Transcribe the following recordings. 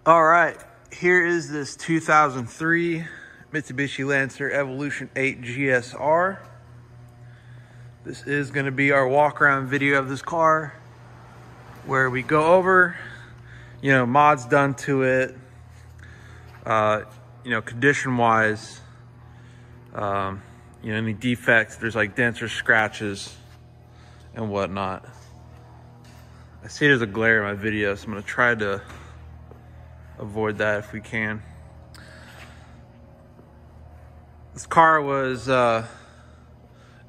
All right, here is this 2003 Mitsubishi Lancer Evolution 8 GSR. This is going to be our walk around video of this car, where we go over, mods done to it, condition wise, any defects, there's like dents or scratches and whatnot. I see there's a glare in my video, so I'm going to try to avoid that if we can. This car was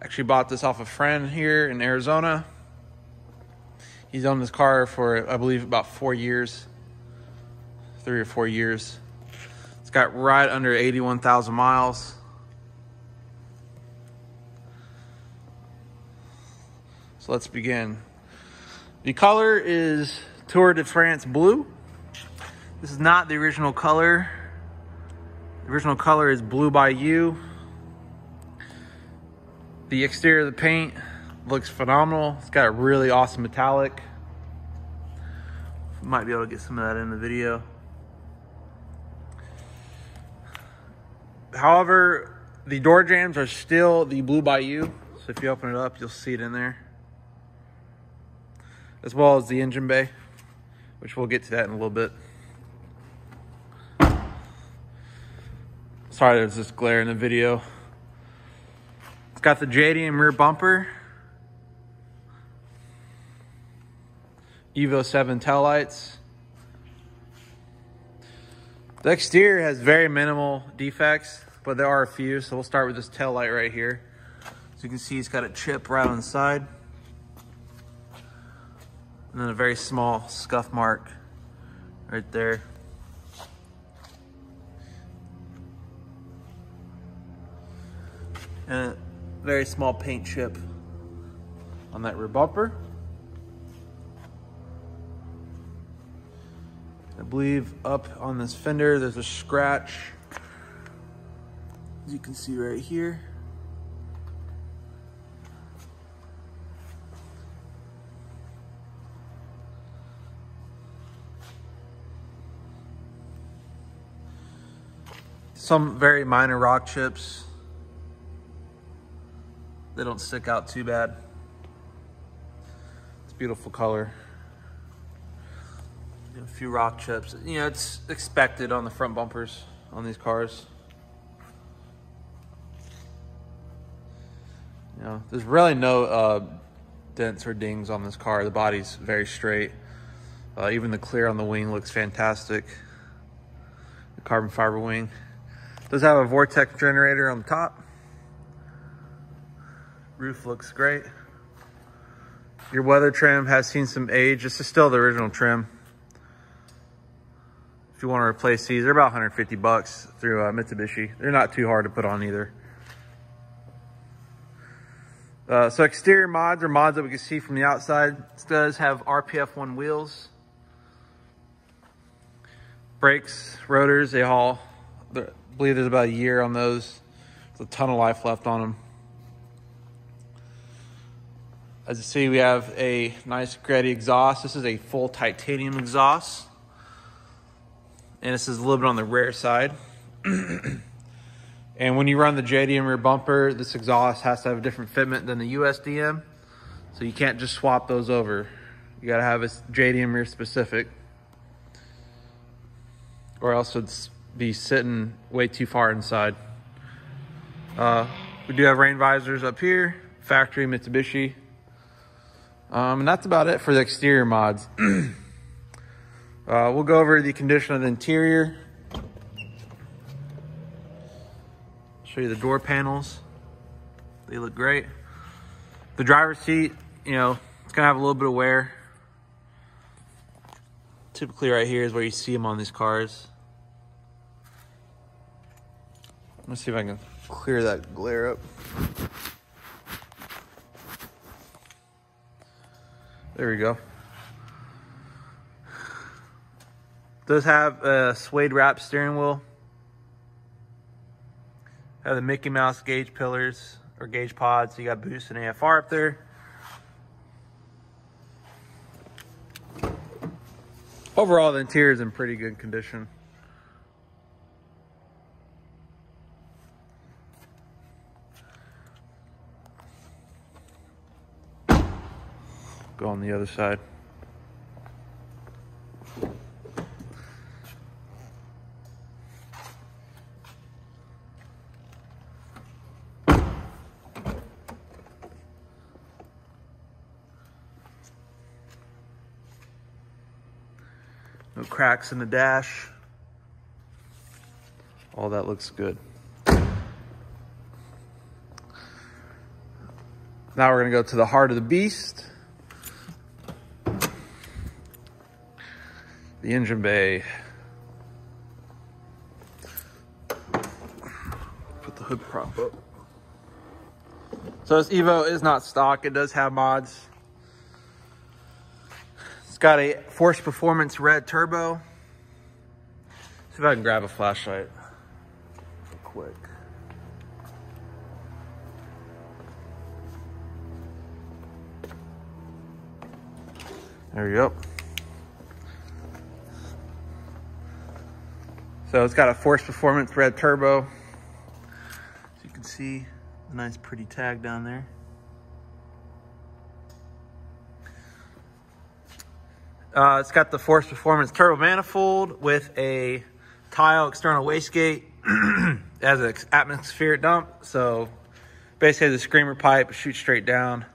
actually bought this off a friend here in Arizona. He's owned this car for, I believe, about 4 years, 3 or 4 years. It's got right under 81,000 miles. So let's begin. The color is Tour de France blue. This is not the original color. The original color is Blue by You. The exterior of the paint looks phenomenal. It's got a really awesome metallic. Might be able to get some of that in the video. However, the door jambs are still the Blue by You. So if you open it up, you'll see it in there. As well as the engine bay, which we'll get to that in a little bit. Sorry, there's this glare in the video. It's got the JDM rear bumper, Evo 7 taillights. The exterior has very minimal defects, but there are a few, so we'll start with this taillight right here. So you can see it's got a chip right on the side. And then a very small scuff mark right there. And a very small paint chip on that rear bumper. I believe up on this fender there's a scratch, as you can see right here. Some very minor rock chips. They don't stick out too bad. It's a beautiful color. A few rock chips. It's expected on the front bumpers on these cars. There's really no dents or dings on this car. The body's very straight. Even the clear on the wing looks fantastic. The carbon fiber wing. Does have a vortex generator on the top. Roof looks great. Your weather trim has seen some age. This is still the original trim. If you want to replace these, they're about 150 bucks through Mitsubishi. They're not too hard to put on either. So exterior mods are mods that we can see from the outside. This does have RPF1 wheels. Brakes, rotors, they haul. I believe there's about a year on those. There's a ton of life left on them. As you see, we have a nice Gretty exhaust. This is a full titanium exhaust. And this is a little bit on the rare side. And when you run the JDM rear bumper, this exhaust has to have a different fitment than the USDM. So you can't just swap those over. You gotta have a JDM rear specific, or else it's be sitting way too far inside. We do have rain visors up here, factory Mitsubishi. And that's about it for the exterior mods. We'll go over the condition of the interior. Show you the door panels. They look great. The driver's seat, it's gonna have a little bit of wear. Typically right here is where you see them on these cars. Let's see if I can clear that glare up. There we go. Does have a suede wrap steering wheel. Have the Mickey Mouse gauge pillars or gauge pods. So you got boost and AFR up there. Overall, the interior is in pretty good condition. Go on the other side. No cracks in the dash. All that looks good. Now we're gonna go to the heart of the beast. The engine bay. Put the hood prop up. So this Evo is not stock. It does have mods. It's got a Force Performance red turbo. See if I can grab a flashlight real quick. There you go. So it's got a Force Performance red turbo. As you can see, a nice pretty tag down there. It's got the Force Performance turbo manifold with a tile external wastegate as an atmospheric dump. So basically the screamer pipe shoots straight down.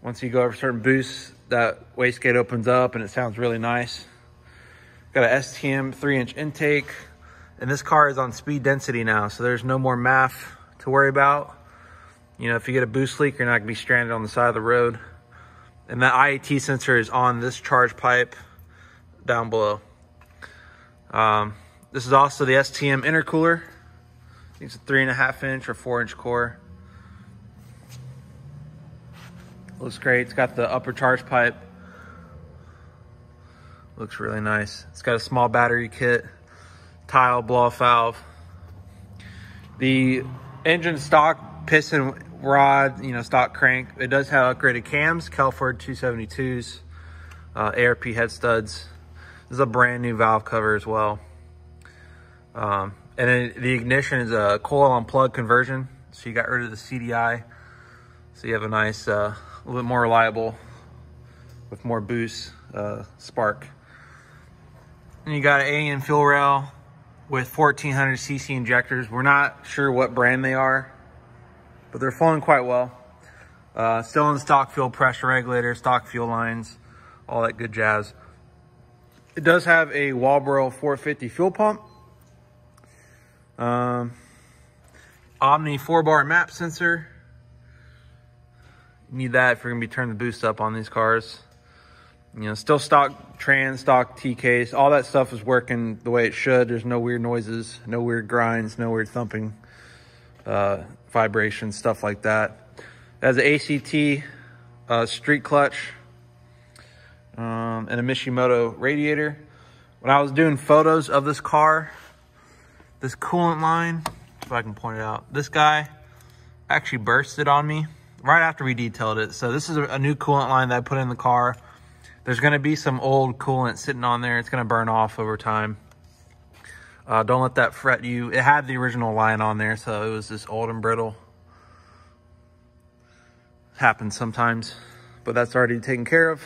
Once you go over certain boosts, that wastegate opens up and it sounds really nice. Got a STM 3-inch intake. And this car is on speed density now, so there's no more MAF to worry about. You know, if you get a boost leak, you're not gonna be stranded on the side of the road. And that Iat sensor is on this charge pipe down below. This is also the STM intercooler. I think it's a 3.5-inch or 4-inch core. Looks great. It's got the upper charge pipe. Looks really nice. It's got a small battery kit. Tile blow-off valve. The engine stock piston rod, you know, stock crank. It does have upgraded cams, Kelford 272s, ARP head studs. This is a brand new valve cover as well. And then the ignition is a coil on plug conversion. So you got rid of the CDI. So you have a nice, a little bit more reliable with more boost, spark. And you got an AN fuel rail with 1400 cc injectors. We're not sure what brand they are, but they're flowing quite well. Still in stock fuel pressure regulator, stock fuel lines, all that good jazz. It does have a Walbro 450 fuel pump. Omni 4-bar map sensor. You need that if you're gonna be turning the boost up on these cars. You know, still stock trans, stock TKs, all that stuff is working the way it should. There's no weird noises, no weird grinds, no weird thumping, vibrations, stuff like that. It has an ACT street clutch and a Mishimoto Radiator. When I was doing photos of this car, this coolant line, if I can point it out, this guy actually bursted on me right after we detailed it. So this is a new coolant line that I put in the car. There's gonna be some old coolant sitting on there. It's gonna burn off over time. Don't let that fret you. It had the original line on there, so it was just old and brittle. Happens sometimes, but that's already taken care of.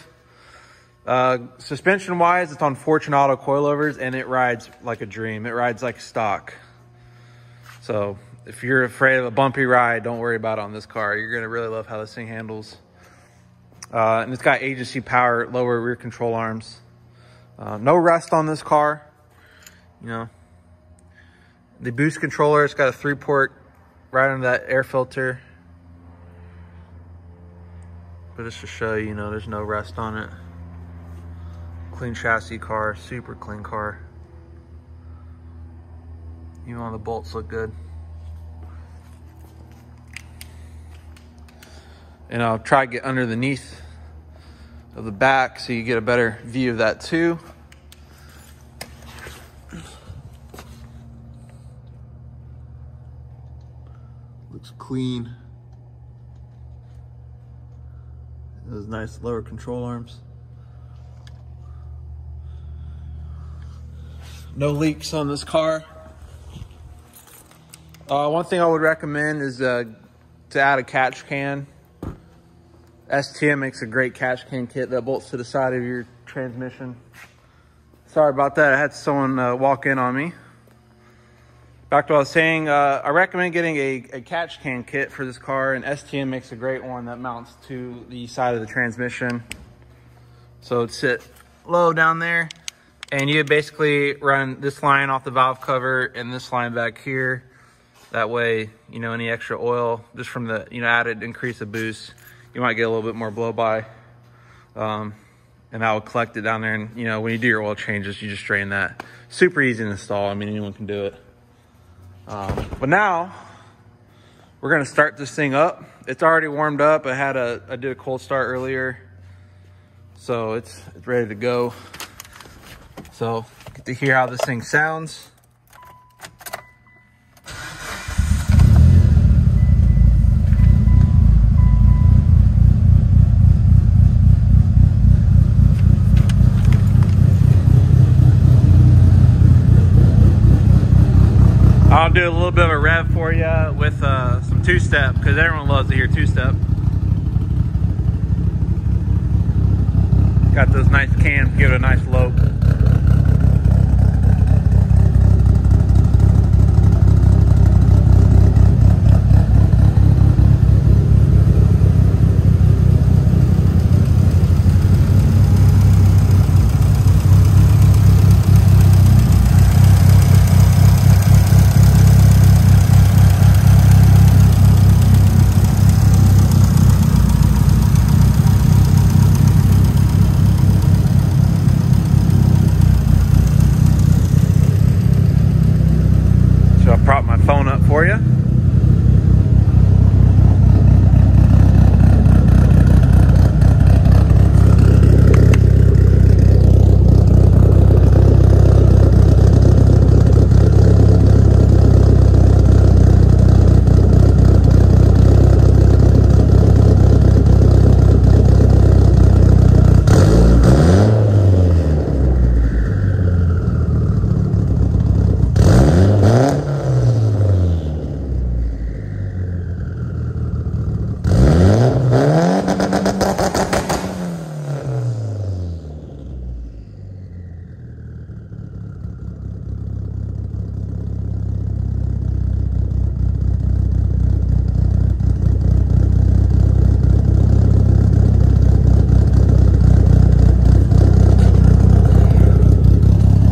Suspension wise, it's on Fortunato coilovers and it rides like a dream. It rides like stock. So if you're afraid of a bumpy ride, don't worry about it on this car. You're gonna really love how this thing handles. And it's got agency power, lower rear control arms. No rust on this car. You know, the boost controller, it's got a 3-port right under that air filter. But just to show you, you know, there's no rust on it. Clean chassis car, super clean car. Even all the bolts look good. And I'll try to get underneath of the back so you get a better view of that too. Looks clean. Those nice lower control arms. No leaks on this car. One thing I would recommend is to add a catch can. STM makes a great catch can kit that bolts to the side of your transmission. Sorry about that, I had someone walk in on me. Back to what I was saying, I recommend getting a catch can kit for this car, and STM makes a great one that mounts to the side of the transmission. So it'd sit low down there, and you basically run this line off the valve cover and this line back here. That way, you know, any extra oil, just from the, you know, added increase of boost, you might get a little bit more blow by. And that will collect it down there. And, you know, when you do your oil changes, you just drain that. Super easy to install. I mean, anyone can do it. But now, we're going to start this thing up. It's already warmed up. I did a cold start earlier. So it's ready to go. So, get to hear how this thing sounds. I'll do a little bit of a rev for you with some two-step, because everyone loves to hear two-step. Got those nice cams, give it a nice lope. Prop my phone up for you.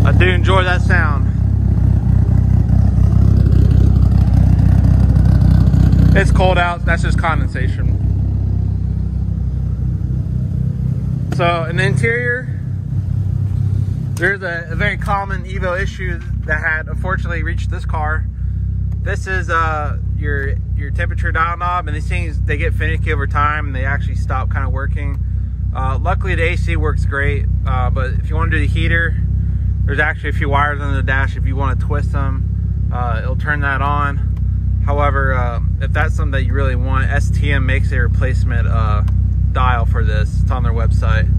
I do enjoy that sound. It's cold out, that's just condensation. So in the interior, there's a very common Evo issue that had unfortunately reached this car. This is your temperature dial knob, and these things, they get finicky over time and they actually stop kind of working. Luckily the AC works great, but if you want to do the heater, there's actually a few wires on the dash. If you want to twist them, it'll turn that on. However, if that's something that you really want, STM makes a replacement dial for this. It's on their website.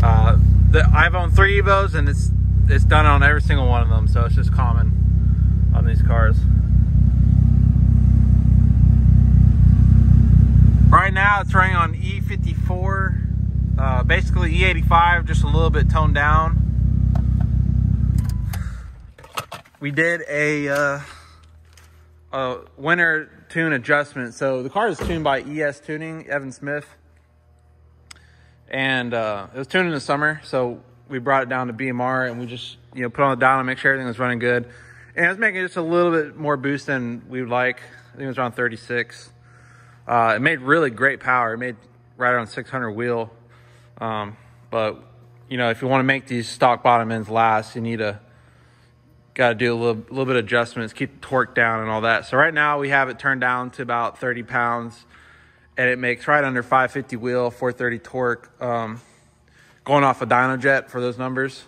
I've owned 3 Evos, and it's done on every single one of them, so it's just common on these cars. Right now it's running on E54, basically E85, just a little bit toned down. We did a winter tune adjustment. So the car is tuned by ES Tuning, Evan Smith. And it was tuned in the summer, so we brought it down to BMR and we just, you know, put on the dial and make sure everything was running good. And it was making just a little bit more boost than we would like. I think it was around 36. It made really great power. It made right around 600 wheel. But, you know, if you want to make these stock bottom ends last, you need to got to do a little bit of adjustments, keep the torque down and all that. So right now we have it turned down to about 30 pounds, and it makes right under 550 wheel, 430 torque, going off a Dynojet for those numbers.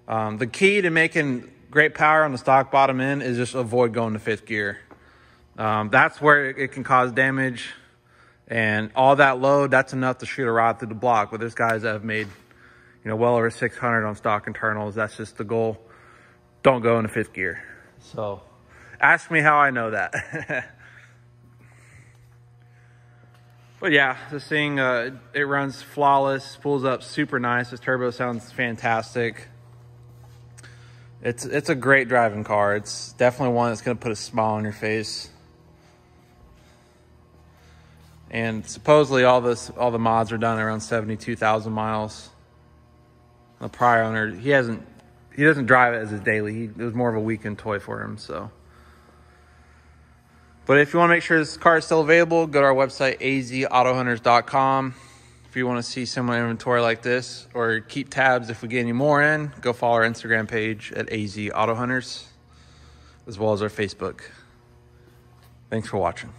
The key to making great power on the stock bottom end is just avoid going to 5th gear. That's where it can cause damage, and all that load, that's enough to shoot a rod through the block. But there's guys that have made, you know, well over 600 on stock internals. That's just the goal. don't go into fifth gear. So ask me how I know that. But yeah, this thing, it runs flawless, pulls up super nice. This turbo sounds fantastic. It's a great driving car. It's definitely one that's going to put a smile on your face. And supposedly all the mods are done around 72,000 miles. The prior owner, he doesn't drive it as his daily. It was more of a weekend toy for him, so. But if you want to make sure this car is still available, go to our website, azautohunters.com. If you want to see similar inventory like this or keep tabs if we get any more in, go follow our Instagram page at azautohunters, as well as our Facebook. Thanks for watching.